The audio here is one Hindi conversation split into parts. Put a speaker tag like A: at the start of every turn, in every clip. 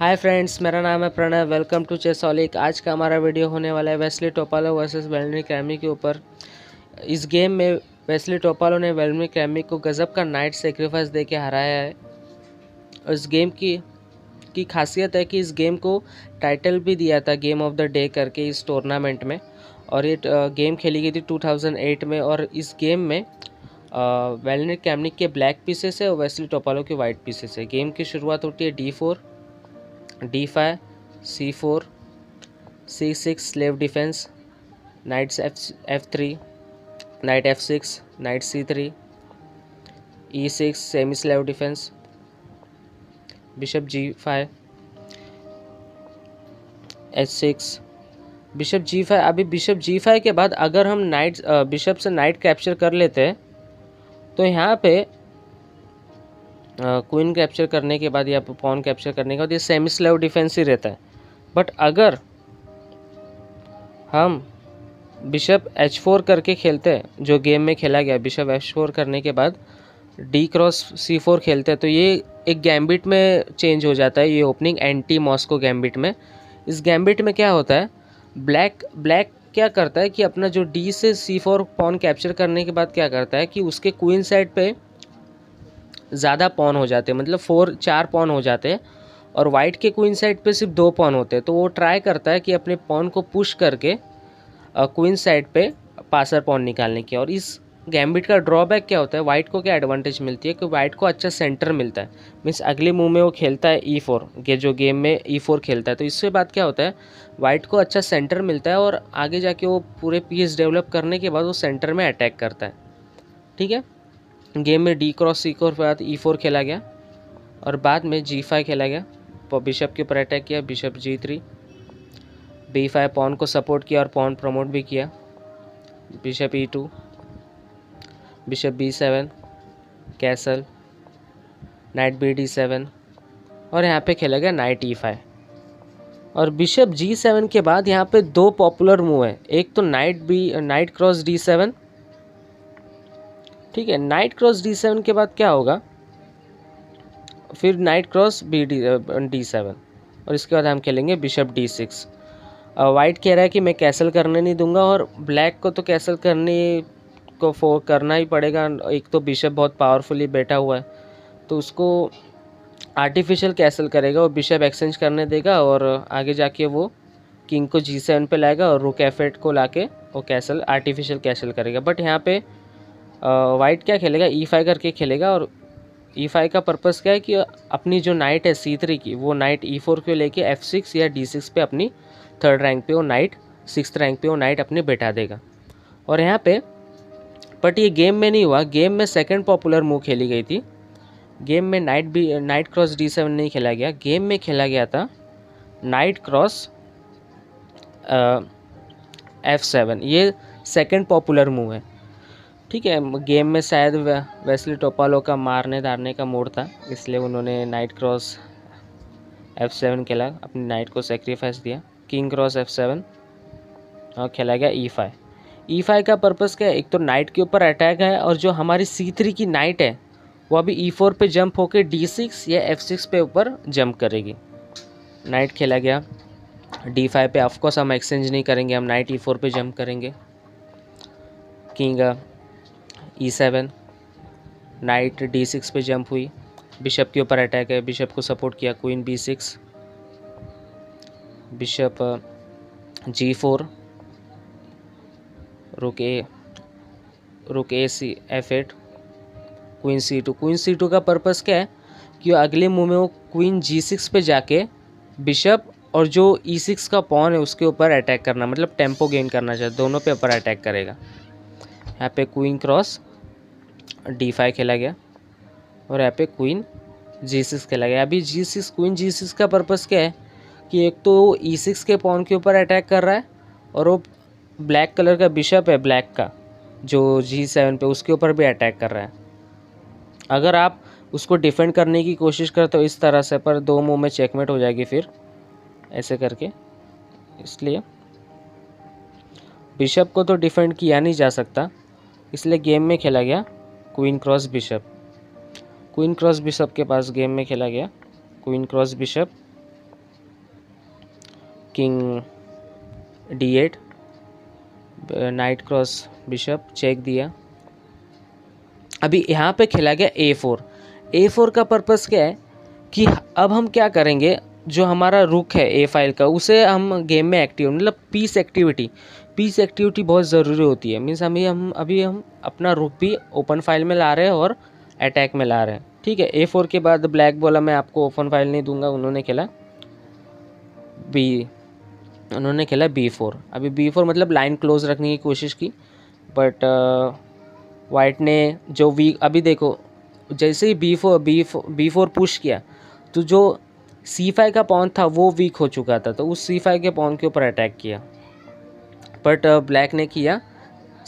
A: हाय फ्रेंड्स, मेरा नाम है प्रणव। Welcome to चेसोलिक। आज का हमारा वीडियो होने वाला है वेस्ली टोपालो वर्सेस वेलनिक कैमी के ऊपर। इस गेम में वेस्ली टोपालो ने वेलनिक कैमी को गजब का नाइट सेक्रीफाइस दे के हराया है। और इस गेम की खासियत है कि इस गेम को टाइटल भी दिया था गेम ऑफ द डे करके इस टूर्नामेंट में। और ये गेम खेली गई थी 2008 में। और इस गेम में वेलनिक कैमिक के ब्लैक पीसेस है और वेस्ली टोपालो के वाइट पीसेस है। गेम की शुरुआत होती है D4, D5, C4, C6 Slav defence, knights F3, knight F6, knight C3, E6 semi Slav defence, bishop G5, H6, bishop G5। अभी बिशप G5 के बाद अगर हम बिशप से नाइट कैप्चर कर लेते हैं तो यहाँ पे क्वीन कैप्चर करने के बाद या पॉन कैप्चर करने के बाद ये सेमी स्लेव डिफेंस ही रहता है। बट अगर हम बिशप H4 करके खेलते हैं, जो गेम में खेला गया, बिशप H4 करने के बाद D क्रॉस C4 खेलते हैं, तो ये एक गैम्बिट में चेंज हो जाता है। ये ओपनिंग एंटी मॉस्को गैम्बिट में। इस गैम्बिट में क्या होता है, ब्लैक क्या करता है कि अपना जो D से C4 पॉन कैप्चर करने के बाद क्या करता है कि उसके क्वीन साइड पे ज़्यादा पॉन हो जाते हैं, मतलब 4 पॉन हो जाते हैं और वाइट के क्वीन साइड पे सिर्फ 2 पॉन होते हैं। तो वो ट्राई करता है कि अपने पॉन को पुश करके क्वीन साइड पे पासर पॉन निकालने की। और इस गैम्बिट का ड्रॉबैक क्या होता है, वाइट को क्या एडवांटेज मिलती है कि वाइट को अच्छा सेंटर मिलता है। मीन्स अगले मूव में वो खेलता है E4 के, जो गेम में E4 खेलता है, तो इससे बाद क्या होता है, वाइट को अच्छा सेंटर मिलता है और आगे जाके वो पूरे पीस डेवलप करने के बाद वो सेंटर में अटैक करता है। ठीक है, गेम में D क्रॉस C4 के बाद E4 खेला गया और बाद में G5 खेला गया। बिशप के ऊपर अटैक किया, बिशप G3, B5 पॉन को सपोर्ट किया और पॉन प्रमोट भी किया, bishop E2, bishop B7, castle, night BD7 और यहाँ पे खेला गया नाइट E5। और बिशप G7 के बाद यहाँ पे 2 पॉपुलर मूव है। एक तो नाइट क्रॉस D7। ठीक है, नाइट क्रॉस D7 के बाद क्या होगा, फिर नाइट क्रॉस D7 और इसके बाद हम खेलेंगे बिशप D6। वाइट कह रहा है कि मैं कैसल करने नहीं दूंगा और ब्लैक को तो कैसल करना ही पड़ेगा। एक तो बिशप बहुत पावरफुली बैठा हुआ है तो उसको आर्टिफिशियल कैसल करेगा, और बिशप एक्सचेंज करने देगा और आगे जाके वो किंग को G7 पे लाएगा और रुक F8 को लाके वो कैसल आर्टिफिशियल कैसल करेगा। बट यहाँ पे वाइट क्या खेलेगा, E5 करके खेलेगा। और E5 का पर्पस क्या है कि अपनी जो नाइट है C3 की, वो नाइट E4 को लेके F6 या D6 पे अपनी 3rd रैंक पे वो नाइट 6th रैंक पे वो नाइट अपने बैठा देगा। और यहाँ पे बट ये गेम में नहीं हुआ, गेम में सेकंड पॉपुलर मूव खेली गई थी। गेम में नाइट क्रॉस D7 नहीं खेला गया, गेम में खेला गया था नाइट क्रॉस F7। ये सेकंड पॉपुलर मूव है। ठीक है, गेम में शायद वेस्ली टोपालो का मारने धारने का मूड था, इसलिए उन्होंने नाइट क्रॉस F7 खेला, अपनी नाइट को सेक्रीफाइस दिया। किंग क्रॉस F7 और खेला गया E5। E5 का पर्पस क्या है, एक तो नाइट के ऊपर अटैक है और जो हमारी C3 की नाइट है वो अभी E4 पे जंप होकर D6 या F6 पे ऊपर जंप करेगी। नाइट खेला गया D5 पे। ऑफकोर्स हम एक्सचेंज नहीं करेंगे, हम नाइट E4 पे जंप करेंगे। किंग E7, नाइट D6 पे जंप हुई, बिशप के ऊपर अटैक है, बिशप को सपोर्ट किया, क्वीन B6, बिशप G4, रुक A F8, queen C2। Queen C2 का पर्पस क्या है कि अगले मूव में वो क्वीन G6 पे जाके बिशप और जो E6 का पॉन है उसके ऊपर अटैक करना, मतलब टेम्पो गेन करना चाहता है, दोनों पे ऊपर अटैक करेगा। यहाँ पे क्वीन क्रॉस D5 खेला गया और यहाँ पे क्वीन G6 खेला गया। अभी क्वीन G6 का पर्पस क्या है कि एक तो E6 के पॉन के ऊपर अटैक कर रहा है और वो ब्लैक कलर का बिशप है ब्लैक का जो G7 पे, उसके ऊपर भी अटैक कर रहा है। अगर आप उसको डिफेंड करने की कोशिश करते हो इस तरह से, पर 2 मूव में चेकमेट हो जाएगी फिर ऐसे करके, इसलिए बिशप को तो डिफेंड किया नहीं जा सकता, इसलिए गेम में खेला गया queen cross bishop. Queen cross bishop के पास गेम में खेला गया queen cross bishop king D8, knight cross bishop, check दिया। अभी यहाँ पे खेला गया A4। A4 का पर्पस क्या है कि अब हम क्या करेंगे, जो हमारा रुक है ए फाइल का उसे हम गेम में एक्टिव, मतलब पीस एक्टिविटी बहुत ज़रूरी होती है। मीन्स अभी हम अपना रुक भी ओपन फाइल में ला रहे हैं और अटैक में ला रहे हैं। ठीक है, A4 के बाद ब्लैक बोला मैं आपको ओपन फाइल नहीं दूंगा, उन्होंने खेला B4। अभी B4 मतलब लाइन क्लोज रखने की कोशिश की, बट वाइट ने जो वीक, अभी देखो जैसे ही B4 पुश किया तो जो C5 का पॉन था वो वीक हो चुका था, तो उस C5 के पॉन के ऊपर अटैक किया। बट ब्लैक ने किया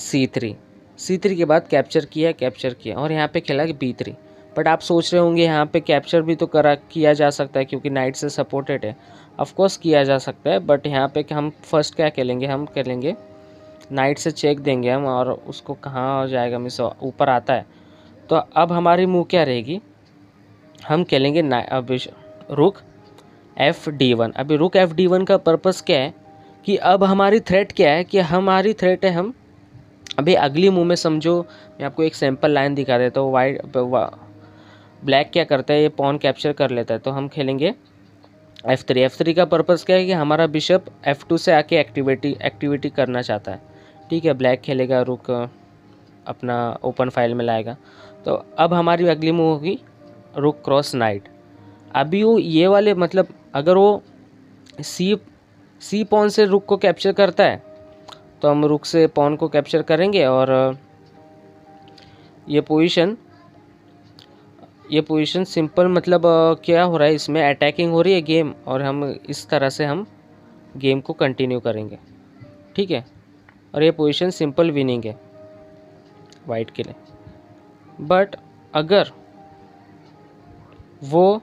A: C3 के बाद कैप्चर किया और यहाँ पे खेला B3। बट आप सोच रहे होंगे यहाँ पे कैप्चर भी तो किया जा सकता है क्योंकि नाइट से सपोर्टेड है। ऑफ कोर्स किया जा सकता है, बट यहाँ पे हम फर्स्ट क्या खेलेंगे, हम खेलेंगे नाइट से चेक देंगे हम, और उसको कहाँ जाएगा, मिस ऊपर आता है। तो अब हमारी मूव क्या रहेगी, हम खेलेंगे रुक FD1। अभी रुक FD1 का पर्पस क्या है कि अब हमारी थ्रेट क्या है, कि हमारी थ्रेट है हम अभी अगली मूव में, समझो मैं आपको एक सैम्पल लाइन दिखा देता हूँ। ब्लैक क्या करता है, ये पॉन कैप्चर कर लेता है, तो हम खेलेंगे F3 का पर्पस क्या है कि हमारा बिशप F2 से आके एक्टिविटी करना चाहता है। ठीक है, ब्लैक खेलेगा रुक अपना ओपन फाइल में लाएगा। तो अब हमारी अगली मूव होगी रुक क्रॉस नाइट। अभी वो ये वाले, मतलब अगर वो सी पॉन से रुक को कैप्चर करता है तो हम रुक से पॉन को कैप्चर करेंगे, और ये पोजीशन सिंपल, मतलब क्या हो रहा है इसमें, अटैकिंग हो रही है गेम, और हम इस तरह से हम गेम को कंटिन्यू करेंगे। ठीक है, और ये पोजीशन सिंपल विनिंग है वाइट के लिए। बट अगर वो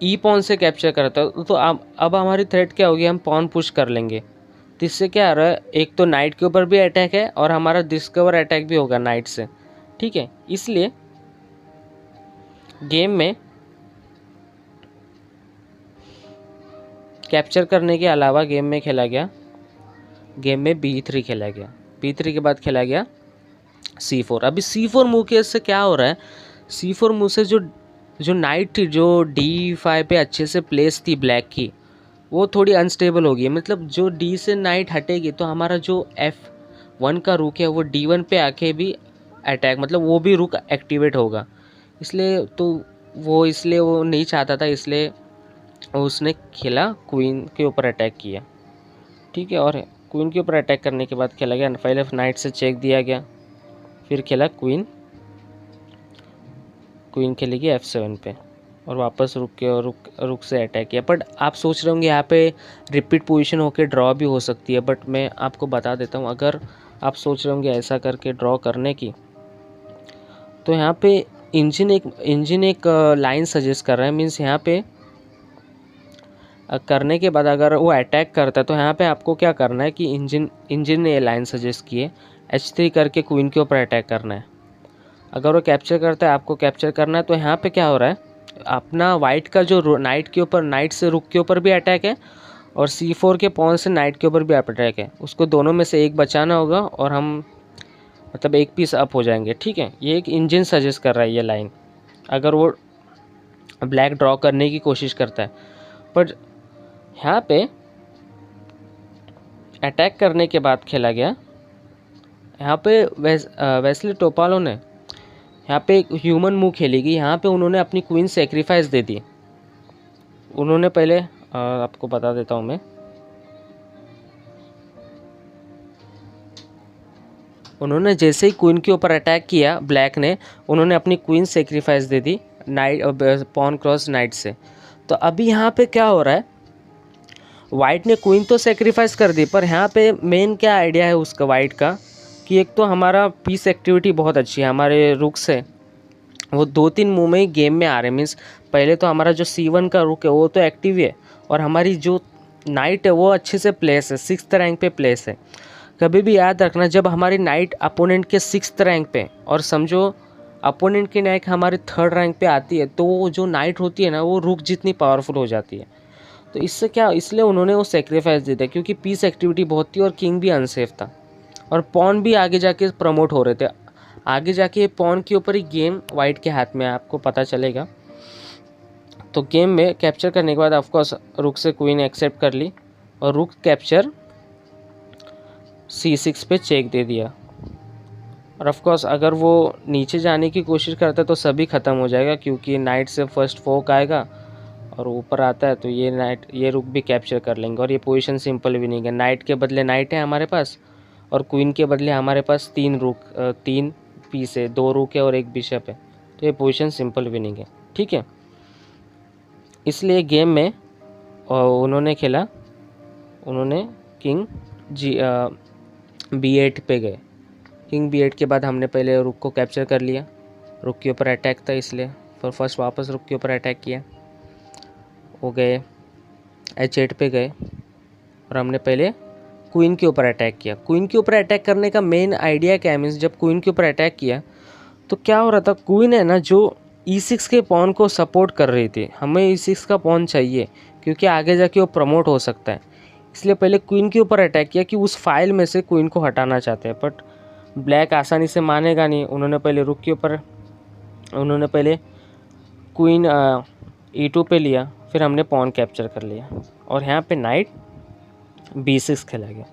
A: ई पॉन से कैप्चर करता है तो अब हमारी थ्रेट क्या होगी, हम पॉन पुश कर लेंगे। तो इससे क्या आ रहा है, एक तो नाइट के ऊपर भी अटैक है और हमारा डिस्कवर अटैक भी होगा नाइट से। ठीक है, इसलिए गेम में कैप्चर करने के अलावा गेम में B3 खेला गया। B3 के बाद खेला गया C4। अभी C4 मूव के से क्या हो रहा है, C4 मूव से जो नाइट थी, जो D5 पे अच्छे से प्लेस थी ब्लैक की, वो थोड़ी अनस्टेबल होगी। मतलब जो D से नाइट हटेगी तो हमारा जो F1 का रुक है वो D1 पे आके भी अटैक, मतलब वो भी रुक एक्टिवेट होगा। इसलिए वो नहीं चाहता था, इसलिए उसने खेला क्वीन के ऊपर अटैक किया। ठीक है, और क्वीन के ऊपर अटैक करने के बाद खेला गया, पहले नाइट से चेक दिया गया, फिर खेला क्वीन खेलेगी F7 पे, और वापस रुक से अटैक किया। बट आप सोच रहे होंगे यहाँ पे रिपीट पोजीशन होके ड्रॉ भी हो सकती है, बट मैं आपको बता देता हूँ, अगर आप सोच रहे होंगे ऐसा करके ड्रॉ करने की, तो यहाँ पे इंजन एक लाइन सजेस्ट कर रहा है। मीन्स यहाँ पे करने के बाद अगर वो अटैक करता है तो यहाँ पे आपको क्या करना है कि इंजन ने ये लाइन सजेस्ट की है, H3 करके क्वीन के ऊपर अटैक करना है। अगर वो कैप्चर करता है, आपको कैप्चर करना है, तो यहाँ पे क्या हो रहा है, अपना वाइट का जो नाइट से रुक के ऊपर भी अटैक है, और C4 के पॉन से नाइट के ऊपर भी अटैक है। उसको दोनों में से एक बचाना होगा और हम मतलब एक पीस अप हो जाएंगे। ठीक है, ये एक इंजन सजेस्ट कर रहा है ये लाइन, अगर वो ब्लैक ड्रॉ करने की कोशिश करता है। पर यहाँ पे अटैक करने के बाद खेला गया, यहाँ पे वेस्ली टोपालो ने यहाँ पे एक ह्यूमन मूव खेलेगी। यहाँ पे उन्होंने अपनी क्वीन सेक्रीफाइस दे दी। उन्होंने पहले आपको बता देता हूँ मैं, उन्होंने जैसे ही क्वीन के ऊपर अटैक किया ब्लैक ने, उन्होंने अपनी क्वीन सेक्रीफाइस दे दी नाइट पॉन क्रॉस नाइट से। तो अभी यहाँ पे क्या हो रहा है, वाइट ने क्वीन तो सेक्रीफाइस कर दी, पर यहाँ पे मेन क्या आइडिया है उसका वाइट का, कि एक तो हमारा पीस एक्टिविटी बहुत अच्छी है, हमारे रुक से वो 2-3 मूव में ही गेम में आ रहे हैं। मीन्स पहले तो हमारा जो C1 का रुक है वो तो एक्टिव है, और हमारी जो नाइट है वो अच्छे से प्लेस है, 6th रैंक पे प्लेस है। कभी भी याद रखना, जब हमारी नाइट अपोनेंट के 6th रैंक पे, और समझो अपोनेंट की नाइट हमारे थर्ड रैंक पे आती है तो वो जो नाइट होती है ना वो रुक जितनी पावरफुल हो जाती है। तो इससे क्या, इसलिए उन्होंने वो सेक्रीफाइस दे दिया क्योंकि पीस एक्टिविटी बहुत थी और किंग भी अनसेफ था और पॉन भी आगे जाके प्रमोट हो रहे थे। आगे जाके पॉन के ऊपर ही गेम वाइट के हाथ में आपको पता चलेगा। तो गेम में कैप्चर करने के बाद ऑफकोर्स रुक से क्वीन एक्सेप्ट कर ली और रुक कैप्चर C6 पे चेक दे दिया। और ऑफकोर्स अगर वो नीचे जाने की कोशिश करता है तो सभी ख़त्म हो जाएगा क्योंकि नाइट से फर्स्ट फोक आएगा और ऊपर आता है तो ये रुक भी कैप्चर कर लेंगे और ये पोजीशन सिंपल भी नहीं है। नाइट के बदले नाइट है हमारे पास और क्वीन के बदले हमारे पास 3 पीस है, 2 रुक है और 1 बिशप है, तो ये पोजीशन सिंपल विनिंग है। ठीक है, इसलिए गेम में उन्होंने खेला, उन्होंने किंग B8 पे गए। किंग B8 के बाद हमने पहले रुक को कैप्चर कर लिया, रुक के ऊपर अटैक था इसलिए फिर फर्स्ट वापस रुक के ऊपर अटैक किया। वो गए H8 पे गए और हमने पहले क्वीन के ऊपर अटैक किया। क्वीन के ऊपर अटैक करने का मेन आइडिया क्या है, मीन्स जब क्वीन के ऊपर अटैक किया तो क्या हो रहा था, क्वीन है ना जो E6 के पॉन को सपोर्ट कर रही थी, हमें E6 का पॉन चाहिए क्योंकि आगे जाके वो प्रमोट हो सकता है, इसलिए पहले क्वीन के ऊपर अटैक किया कि उस फाइल में से क्वीन को हटाना चाहते हैं। बट ब्लैक आसानी से मानेगा नहीं, उन्होंने पहले रुक के ऊपर क्वीन E2 पे लिया, फिर हमने पॉन कैप्चर कर लिया और यहाँ पे नाइट B6 खेला गया।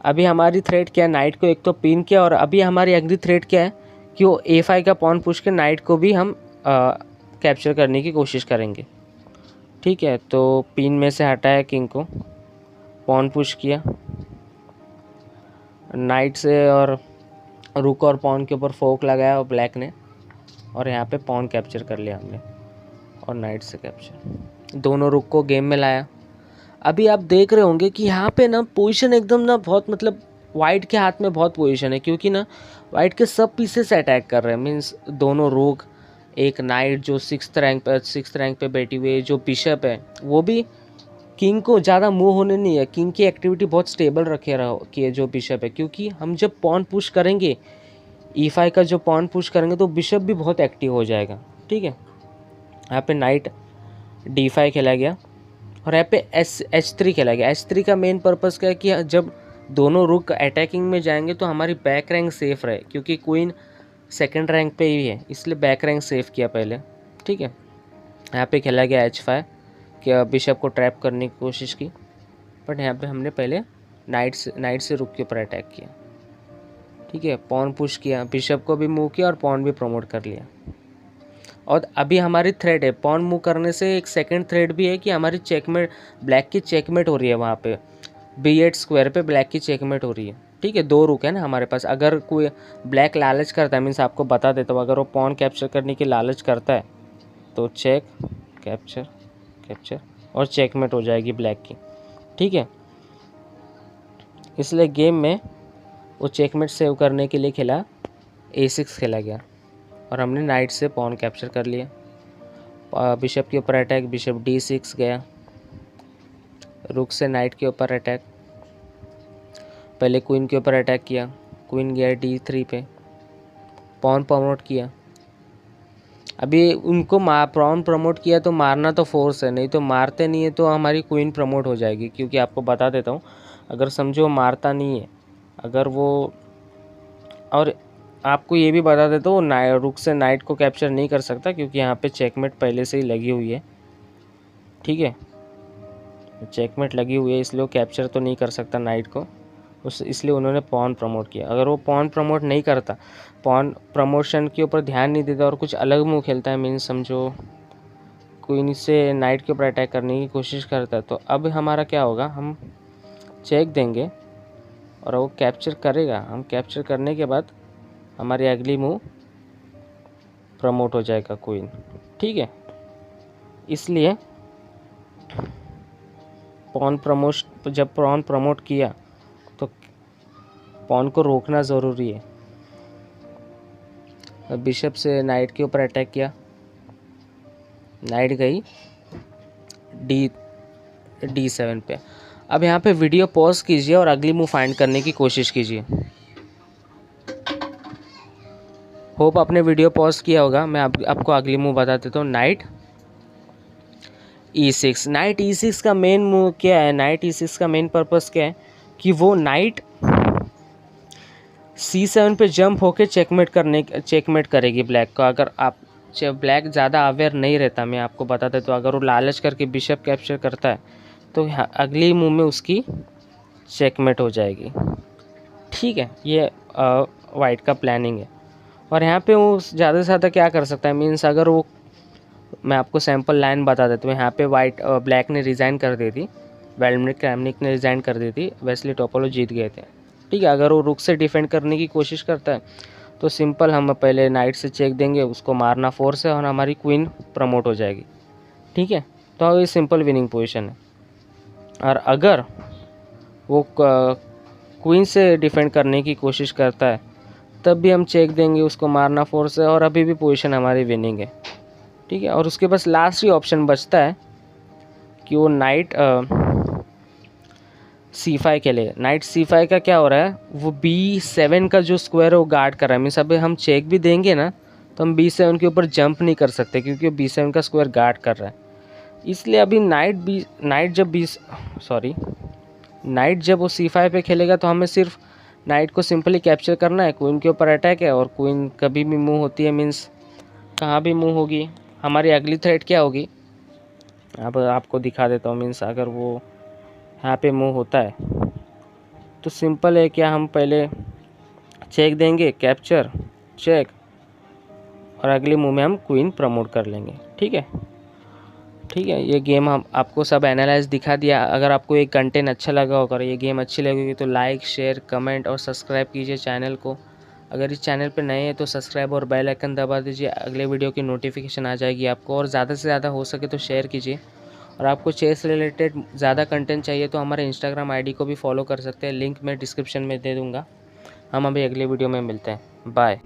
A: अभी हमारी थ्रेट क्या है, नाइट को एक तो पिन किया और अभी हमारी अगली थ्रेट क्या है कि वो A5 का पॉन पुश के नाइट को भी हम कैप्चर करने की कोशिश करेंगे। ठीक है, तो पिन में से हटाया किंग को, पॉन पुश किया नाइट से और रुक और पॉन के ऊपर फोक लगाया और ब्लैक ने, और यहाँ पे पॉन कैप्चर कर लिया हमने और नाइट से कैप्चर, दोनों रुक को गेम में लाया। अभी आप देख रहे होंगे कि यहाँ पे ना पोजीशन एकदम ना बहुत, मतलब वाइट के हाथ में बहुत पोजीशन है क्योंकि ना वाइट के सब पीसेस अटैक कर रहे हैं, मीन्स दोनों रुक, एक नाइट जो 6th रैंक पे बैठी हुई है, जो बिशप है वो भी किंग को ज़्यादा मूव होने नहीं है, किंग की एक्टिविटी बहुत स्टेबल रखे रहो कि जो बिशप है, क्योंकि हम जब पॉन पुश करेंगे E5 का जो पॉन पुश करेंगे तो बिशप भी बहुत एक्टिव हो जाएगा। ठीक है, यहाँ पे नाइट D5 खेला गया और यहाँ पे H3 खेला गया। H3 का मेन पर्पस क्या है कि जब दोनों रुक अटैकिंग में जाएंगे तो हमारी बैक रैंक सेफ रहे, क्योंकि क्वीन 2nd रैंक पे ही है इसलिए बैक रैंक सेफ किया पहले। ठीक है, यहाँ पे खेला गया H5 कि बिशप को ट्रैप करने की कोशिश की, बट यहाँ पे हमने पहले नाइट से रुक के ऊपर अटैक किया। ठीक है, पॉन पुश किया, बिशप को भी मूव किया और पॉन भी प्रमोट कर लिया। और अभी हमारी थ्रेड है, पॉन मूव करने से एक सेकंड थ्रेड भी है कि हमारी चेकमेट, ब्लैक की चेकमेट हो रही है, वहाँ पे B8 स्क्वायर पे ब्लैक की चेकमेट हो रही है। ठीक है, 2 रुक है ना हमारे पास, अगर कोई ब्लैक लालच करता है, मीन्स आपको बता देता हूँ, अगर वो पॉन कैप्चर करने की लालच करता है तो चेक कैप्चर और चेकमेट हो जाएगी ब्लैक की। ठीक है, इसलिए गेम में वो चेकमेट सेव करने के लिए खेला A6 खेला गया और हमने नाइट से पॉन कैप्चर कर लिया। बिशप के ऊपर अटैक, बिशप D6 गया, रुक से नाइट के ऊपर अटैक, पहले क्वीन के ऊपर अटैक किया, क्वीन गया D3 पे, पॉन प्रमोट किया। अभी उनको पॉन प्रमोट किया तो मारना तो फोर्स है, नहीं तो मारते नहीं है तो हमारी क्वीन प्रमोट हो जाएगी, क्योंकि आपको बता देता हूँ, अगर समझो मारता नहीं है, अगर वो, और आपको ये भी बता देता हूँ रुक से नाइट को कैप्चर नहीं कर सकता क्योंकि यहाँ पे चेकमेट पहले से ही लगी हुई है। ठीक है, चेकमेट लगी हुई है इसलिए वो कैप्चर तो नहीं कर सकता नाइट को, इसलिए उन्होंने पॉन प्रमोट किया। अगर वो पॉन प्रमोट नहीं करता, पॉन प्रमोशन के ऊपर ध्यान नहीं देता और कुछ अलग मूव खेलता है, मीन्स समझो क्वीन से नाइट के ऊपर अटैक करने की कोशिश करता है, तो अब हमारा क्या होगा, हम चेक देंगे और वो कैप्चर करेगा, हम कैप्चर करने के बाद हमारी अगली मूव प्रमोट हो जाएगा क्वीन। ठीक है, इसलिए जब पॉन प्रमोट किया तो पॉन को रोकना ज़रूरी है। बिशप से नाइट के ऊपर अटैक किया, नाइट गई D7 पे। अब यहाँ पे वीडियो पॉज कीजिए और अगली मूव फाइंड करने की कोशिश कीजिए। होप आपने वीडियो पॉज किया होगा। मैं आपको अगली मूव बता देता हूँ। Night E6। नाइट E6 का मेन मूव क्या है? नाइट E6 का मेन पर्पस क्या है कि वो नाइट C7 पे जंप होके चेकमेट करेगी ब्लैक को। अगर आप ब्लैक ज़्यादा अवेयर नहीं रहता, मैं आपको बता देता हूँ, अगर वो लालच करके बिशप कैप्चर करता है तो अगली मूव में उसकी चेकमेट हो जाएगी। ठीक है, ये वाइट का प्लानिंग है। और यहाँ पे वो ज़्यादा से ज़्यादा क्या कर सकता है, मीन्स अगर वो, मैं आपको सैम्पल लाइन बता देता हूँ। यहाँ पे ब्लैक ने रिज़ाइन कर दी थी, वेल्डमिर क्रैमनिक ने रिज़ाइन कर दी थी, वेस्ली टोपोलो जीत गए थे। ठीक है, अगर वो रुक से डिफेंड करने की कोशिश करता है तो सिंपल हम पहले नाइट से चेक देंगे, उसको मारना फोर्स है और हमारी क्वीन प्रमोट हो जाएगी। ठीक है, तो ये सिंपल विनिंग पोजीशन है। और अगर वो क्वीन से डिफेंड करने की कोशिश करता है तब भी हम चेक देंगे, उसको मारना फोर्स है और अभी भी पोजीशन हमारी विनिंग है। ठीक है, और उसके पास लास्ट ही ऑप्शन बचता है कि वो नाइट C5 के लिए। नाइट C5 का क्या हो रहा है, वो B7 का जो स्क्वायर है वो गार्ड कर रहा है। मीन्स अभी हम चेक भी देंगे ना तो हम B7 के ऊपर जंप नहीं कर सकते क्योंकि B7 का स्क्वायर गार्ड कर रहा है। इसलिए अभी नाइट जब वो C5 पे खेलेगा तो हमें सिर्फ नाइट को सिंपली कैप्चर करना है। क्वीन के ऊपर अटैक है और क्वीन कभी भी मूव होती है, मीन्स कहाँ भी मूव होगी। हमारी अगली थ्रेट क्या होगी, अब आपको दिखा देता हूँ। मीन्स अगर वो यहाँ पे मूव होता है तो सिंपल है, क्या हम पहले चेक देंगे, कैप्चर चेक, और अगली मूव में हम क्वीन प्रमोट कर लेंगे। ठीक है, ये गेम हम आपको सब एनालाइज दिखा दिया। अगर आपको ये कंटेंट अच्छा लगा होगा और ये गेम अच्छी लगेगी तो लाइक, शेयर, कमेंट और सब्सक्राइब कीजिए चैनल को। अगर इस चैनल पर नए हैं तो सब्सक्राइब और बेल आइकन दबा दीजिए, अगले वीडियो की नोटिफिकेशन आ जाएगी आपको। और ज़्यादा से ज़्यादा हो सके तो शेयर कीजिए। और आपको चेस रिलेटेड ज़्यादा कंटेंट चाहिए तो हमारे इंस्टाग्राम आईडी को भी फॉलो कर सकते हैं, लिंक मैं डिस्क्रिप्शन में दे दूँगा। हम अभी अगले वीडियो में मिलते हैं, बाय।